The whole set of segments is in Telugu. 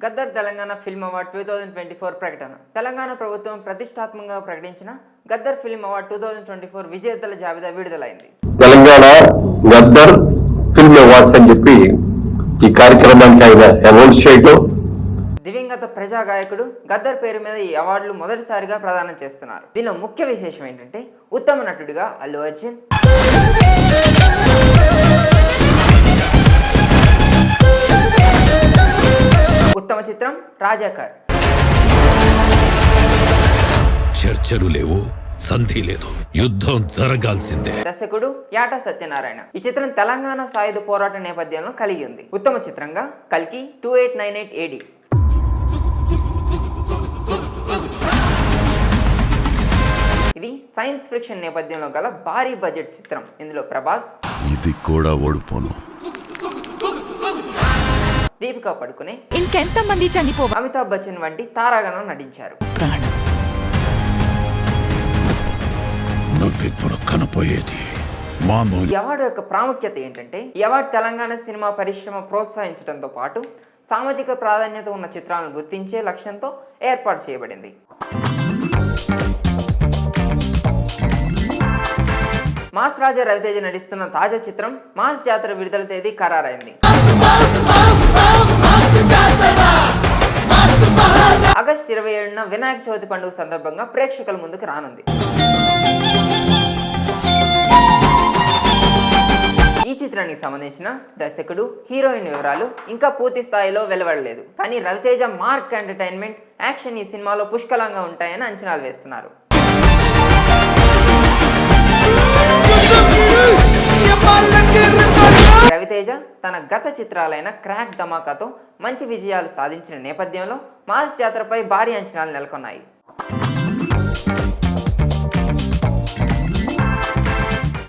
గద్దర్ తెలంగాణ ఫిల్మ్ అవార్డ్ 2024 ప్రకటన. తెలంగాణ ప్రభుత్వం ప్రతిష్టాత్మకంగా ప్రకటించిన గద్దర్ ఫిల్మ్ అవార్డ్ 2024 విజేతల జాబితా విడుదలైంది. తెలంగాణ గద్దర్ ఫిల్మ్ అవార్డ్స్ అని చెప్పి ఈ కార్యక్రమానికి ఆయన అనౌన్స్ చేయడం. దివంగత ప్రజా గాయకుడు గద్దర్ పేరు మీద ఈ అవార్డులు మొదటిసారిగా ప్రదానం చేస్తున్నారు. దీనిలో ముఖ్య విశేషం ఏంటంటే ఉత్తమ నటుడిగా అల్లు అర్జున్, ఉత్తమ చిత్రం రాజాకర్, చర్చలు లేవు, సంధి లేదు, యుద్ధం జరగాల్సిందే. దర్శకుడు యాటా సత్యనారాయణ. ఈ చిత్రం తెలంగాణ సాయుధ పోరాట నేపథ్యంలో కలిగి ఉంది. ఉత్తమ చిత్రంగా కల్కి 2898 AD. ఇది సైన్స్ ఫిక్షన్ నేపథ్యంలో గల భారీ బడ్జెట్ చిత్రం. ఇందులో ప్రభాస్, ఇది కూడా ఓడిపోను, దీపికా పడుకునే, ఇంకెంతమంది చనిపో, అమితాబ్ బచ్చన్ వంటి తారాగణం నటించారు. నువ్విప్పుడు కనపోయేది మామూలు. ఈ అవార్డు యొక్క ప్రాముఖ్యత ఏంటంటే ఈ అవార్డు తెలంగాణ సినిమా పరిశ్రమ ప్రోత్సహించడంతో పాటు సామాజిక ప్రాధాన్యత ఉన్న చిత్రాలను గుర్తించే లక్ష్యంతో ఏర్పాటు చేయబడింది. మాస్ రాజా రవితేజ నటిస్తున్న తాజా చిత్రం మాస్ జాతర విడుదల తేదీ ఖరారైంది. ఆగస్టు 27న వినాయక చవితి పండుగ సందర్భంగా ప్రేక్షకుల ముందుకు రానుంది. ఈ చిత్రానికి సంబంధించిన దర్శకుడు, హీరోయిన్ వివరాలు ఇంకా పూర్తి స్థాయిలో వెలువడలేదు. కానీ రవితేజ మార్క్ ఎంటర్టైన్మెంట్, యాక్షన్ ఈ సినిమాలో పుష్కలంగా ఉంటాయని అంచనాలు వేస్తున్నారు. రవితేజ తన గత చిత్రాలైన క్రాక్, ధమాకాతో మంచి విజయాలు సాధించిన నేపథ్యంలో మాస్ జాతరపై భారీ అంచనాలు నెలకొన్నాయి.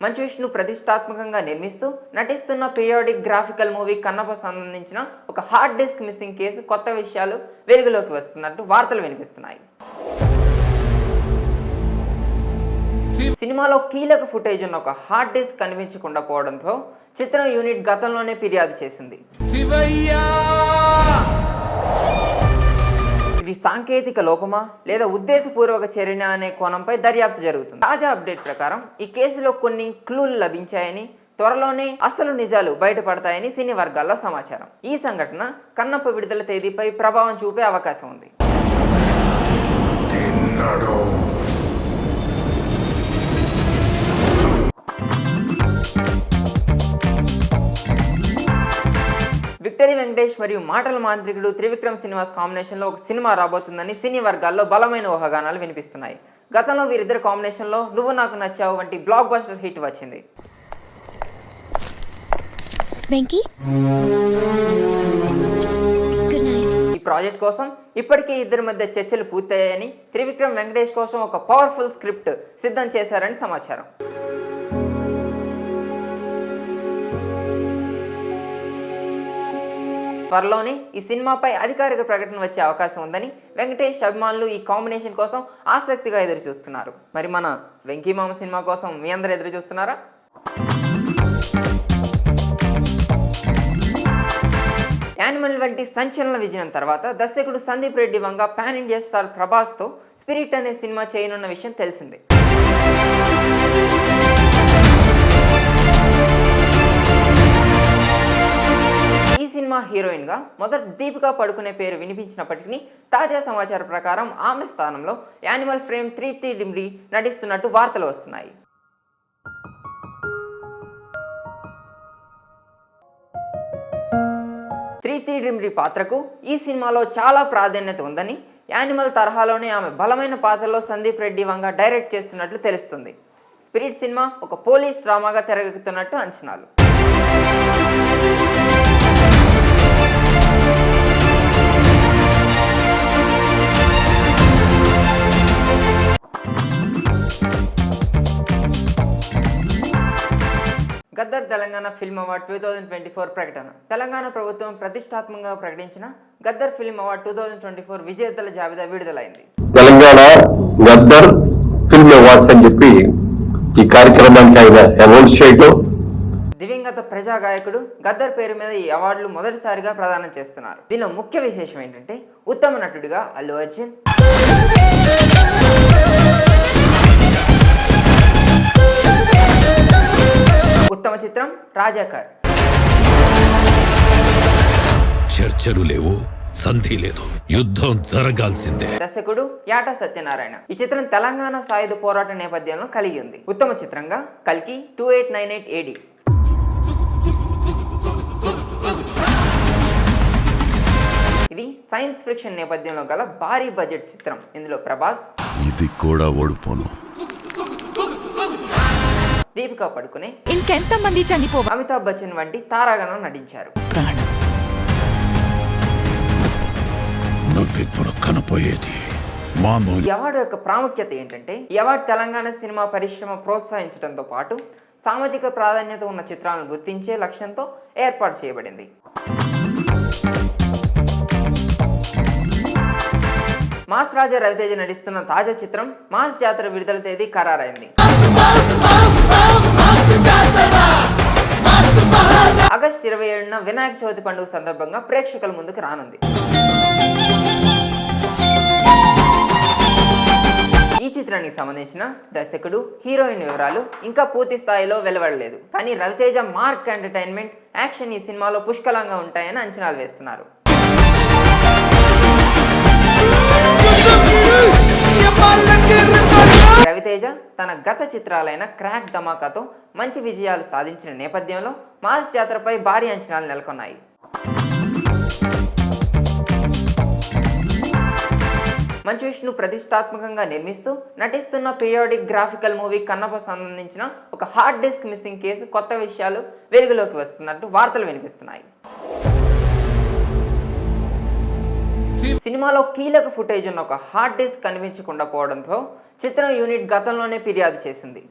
మంచు విష్ణు ప్రతిష్టాత్మకంగా నిర్మిస్తూ నటిస్తున్న పీరియాడిక్ గ్రాఫికల్ మూవీ కన్నప్ప సంబంధించిన ఒక హార్డ్ డిస్క్ మిస్సింగ్ కేసు కొత్త విషయాలు వెలుగులోకి వస్తున్నట్టు వార్తలు వినిపిస్తున్నాయి. సినిమాలో కీలక ఫుటేజ్ ఉన్న ఒక హార్డ్ డిస్క్ కనిపించకుండా పోవడంతో చిత్రం యూనిట్ గతంలోనే ఫిర్యాదు చేసింది. ఇది సాంకేతిక లోపమా లేదా ఉద్దేశపూర్వక చర్య అనే కోణంపై దర్యాప్తు జరుగుతుంది. తాజా అప్డేట్ ప్రకారం ఈ కేసులో కొన్ని క్లూలు లభించాయని, త్వరలోనే అసలు నిజాలు బయటపడతాయని సినీ వర్గాల్లో సమాచారం. ఈ సంఘటన కన్నప్ప విడుదల తేదీపై ప్రభావం చూపే అవకాశం ఉంది. విక్టరీ వెంకటేష్ మరియు మాటల మాంత్రికుడు త్రివిక్రమ్ శ్రీనివాస్ కాంబినేషన్లో ఒక సినిమా రాబోతుందని సినీ వర్గాల్లో బలమైన ఊహాగానాలు వినిపిస్తున్నాయి. గతంలో వీరిద్దరు కాంబినేషన్లో నువ్వు నాకు నచ్చావు వంటి బ్లాక్ బస్టర్ హిట్ వచ్చింది. ఈ ప్రాజెక్ట్ కోసం ఇప్పటికే ఇద్దరి మధ్య చర్చలు పూర్తయ్యాయని, త్రివిక్రమ్ వెంకటేష్ కోసం ఒక పవర్ఫుల్ స్క్రిప్ట్ సిద్ధం చేశారని సమాచారం. త్వరలోనే ఈ సినిమాపై అధికారిక ప్రకటన వచ్చే అవకాశం ఉందని వెంకటేష్ అభిమానులు ఈ కాంబినేషన్ కోసం ఆసక్తిగా ఎదురు చూస్తున్నారు. మరి మన వెంకీ మామ సినిమా కోసం మీ అందరూ ఎదురు చూస్తున్నారా? యానిమల్ వంటి సంచలన విజయం తర్వాత దర్శకుడు Sandeep Reddy Vanga pan India star ప్రభాస్తో spirit అనే సినిమా చేయనున్న విషయం తెలిసిందే. ఈ సినిమా హీరోయిన్ గా మొదట దీపికా పడుకునే పేరు వినిపించినప్పటికీ తాజా సమాచారం ప్రకారం ఆమె స్థానంలో యానిమల్ ఫ్రేమ్ తృప్తి డిమ్రీ నటిస్తున్నట్టు వార్తలు వస్తున్నాయి. తృప్తి డిమ్రీ పాత్రకు ఈ సినిమాలో చాలా ప్రాధాన్యత ఉందని, యానిమల్ తరహాలోనే ఆమె బలమైన పాత్రలో సందీప్ రెడ్డి వంగ డైరెక్ట్ చేస్తున్నట్లు తెలుస్తుంది. స్పిరిట్ సినిమా ఒక పోలీస్ డ్రామాగా తెరకెక్కుతున్నట్టు అంచనాలు. గద్దర్ తెలంగాణ ఫిల్మ్ అవార్డ్ 2024 ప్రకటన. తెలంగాణ ప్రభుత్వం ప్రతిష్టాత్మకంగా ప్రకటించిన గద్దర్ ఫిల్మ్ అవార్డ్ 2024 విజేతల జాబితా విడుదలైంది. తెలంగాణ గద్దర్ ఫిల్మ్ అవార్డ్స్ అని చెప్పి ఈ కార్యక్రమానికి ఆయన అనౌన్స్ చేయడం. దివంగత ప్రజాగాయకుడు గద్దర్ పేరు మీద ఈ అవార్డులు మొదటిసారిగా ప్రదానం చేస్తున్నారు. దీనిలో ముఖ్య విశేషం ఏంటంటే ఉత్తమ నటుడిగా అల్లు అర్జున్, ఉత్తమ చిత్రం రాజాకార్, చర్చలు లేవు, సంధి లేదు, యుద్ధం జరగాల్సిందే. దర్శకుడు యాటా సత్యనారాయణ. ఈ చిత్రం తెలంగాణ సాయుధ పోరాట నేపథ్యంలో కలిగి ఉంది. ఉత్తమ చిత్రంగా కల్కి 2898 AD. ఇది సైన్స్ ఫిక్షన్ నేపథ్యంలో గల భారీ బడ్జెట్ చిత్రం. ఇందులో ప్రభాస్, ఇది కూడా ఓడిపోను. దీపికా పడుకునే, ఇంకెంతమంది చనిపోవాలి, అమితాబ్ బచ్చన్ వంటి తారాగణం నటించారు. నువ్విప్పుడు కనపోయేది మామూలు. ఈ అవార్డు యొక్క ప్రాముఖ్యత ఏంటంటే ఈ అవార్డు తెలంగాణ సినిమా పరిశ్రమ ప్రోత్సహించడంతో పాటు సామాజిక ప్రాధాన్యత ఉన్న చిత్రాలను గుర్తించే లక్ష్యంతో ఏర్పాటు చేయబడింది. మాస్ రాజా రవితేజ నటిస్తున్న తాజా చిత్రం మాస్ జాతర విడుదల తేదీ ఖరారైంది. ఆగస్టు 27న వినాయక చవితి పండుగ సందర్భంగా ప్రేక్షకుల ముందుకు రానుంది. ఈ చిత్రానికి సంబంధించిన దర్శకుడు, హీరోయిన్ వివరాలు ఇంకా పూర్తి స్థాయిలో వెలువడలేదు. కానీ రవితేజ మార్క్ ఎంటర్టైన్మెంట్, యాక్షన్ ఈ సినిమాలో పుష్కలంగా ఉంటాయని అంచనాలు వేస్తున్నారు. రవితేజ తన గత చిత్రాలైన క్రాక్, ధమాకాతో మంచి విజయాలు సాధించిన నేపథ్యంలో మాస్ జాతరపై భారీ అంచనాలు నెలకొన్నాయి. మంచు విష్ణు ప్రతిష్టాత్మకంగా నిర్మిస్తూ నటిస్తున్న పీరియాడిక్ గ్రాఫికల్ మూవీ కన్నప్ప సంబంధించిన ఒక హార్డ్ డిస్క్ మిస్సింగ్ కేసు కొత్త విషయాలు వెలుగులోకి వస్తున్నట్టు వార్తలు వినిపిస్తున్నాయి. సినిమాలో కీలక ఫుటేజ్ ఉన్న ఒక హార్డ్ డిస్క్ కనిపించకుండా పోవడంతో చిత్రం యూనిట్ గతంలోనే ఫిర్యాదు చేసింది.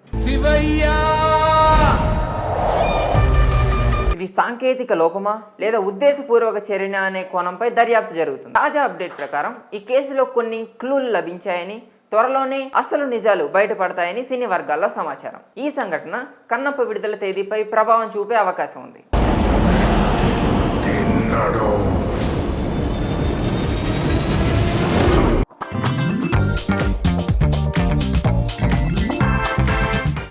ఇది సాంకేతిక లోపమా లేదా ఉద్దేశపూర్వక చర్య అనే కోణంపై దర్యాప్తు జరుగుతుంది. తాజా అప్డేట్ ప్రకారం ఈ కేసులో కొన్ని క్లూలు లభించాయని, త్వరలోనే అసలు నిజాలు బయటపడతాయని సినీ వర్గాల్లో సమాచారం. ఈ సంఘటన కన్నప్ప విడుదల తేదీపై ప్రభావం చూపే అవకాశం ఉంది.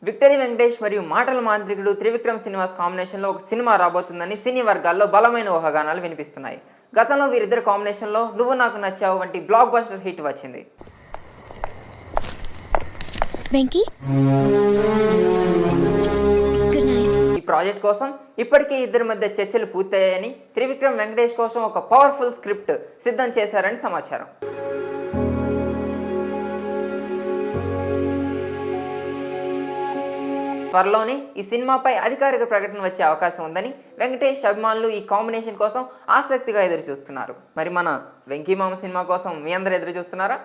విక్టరీ వెంకటేష్ మరియు మాటల మాంత్రికుడు త్రివిక్రమ్ శ్రీనివాస్ కాంబినేషన్లో ఒక సినిమా రాబోతుందని సినీ వర్గాల్లో బలమైన ఊహాగానాలు వినిపిస్తున్నాయి. గతంలో వీరిద్దరు కాంబినేషన్లో నువ్వు నాకు నచ్చావు వంటి బ్లాక్ బస్టర్ హిట్ వచ్చింది. ఈ ప్రాజెక్ట్ కోసం ఇప్పటికే ఇద్దరి మధ్య చర్చలు పూర్తయ్యాయని, త్రివిక్రమ్ వెంకటేష్ కోసం ఒక పవర్ఫుల్ స్క్రిప్ట్ సిద్ధం చేశారని సమాచారం. త్వరలోనే ఈ సినిమాపై అధికారిక ప్రకటన వచ్చే అవకాశం ఉందని వెంకటేష్ అభిమానులు ఈ కాంబినేషన్ కోసం ఆసక్తిగా ఎదురు చూస్తున్నారు. మరి మన వెంకీమామ సినిమా కోసం మీ అందరూ ఎదురు చూస్తున్నారా?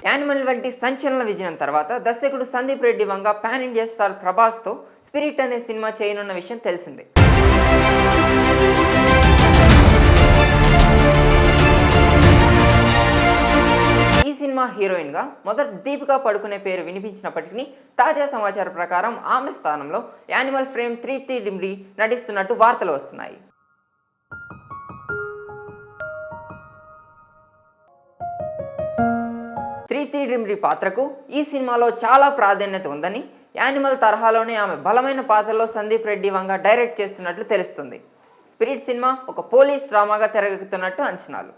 యానిమల్ వంటి సంచలన విజయం తర్వాత దర్శకుడు Sandeep Reddy Vanga pan India star ప్రభాస్తో spirit అనే సినిమా చేయనున్న విషయం తెలిసిందే. ఈ సినిమా హీరోయిన్ గా మొదట దీపికా పడుకునే పేరు వినిపించినప్పటికీ తాజా సమాచారం ప్రకారం ఆమె స్థానంలో యానిమల్ ఫ్రేమ్ త్రిప్తి డిమ్రీ నటిస్తున్నట్టు వార్తలు వస్తున్నాయి. త్రిప్తి డిమ్రీ పాత్రకు ఈ సినిమాలో చాలా ప్రాధాన్యత ఉందని, యానిమల్ తరహాలోనే ఆమె బలమైన పాత్రలో సందీప్ రెడ్డి వంగ డైరెక్ట్ చేస్తున్నట్లు తెలుస్తుంది. స్పిరిట్ సినిమా ఒక పోలీస్ డ్రామాగా తెరకెక్కుతున్నట్టు అంచనాలు.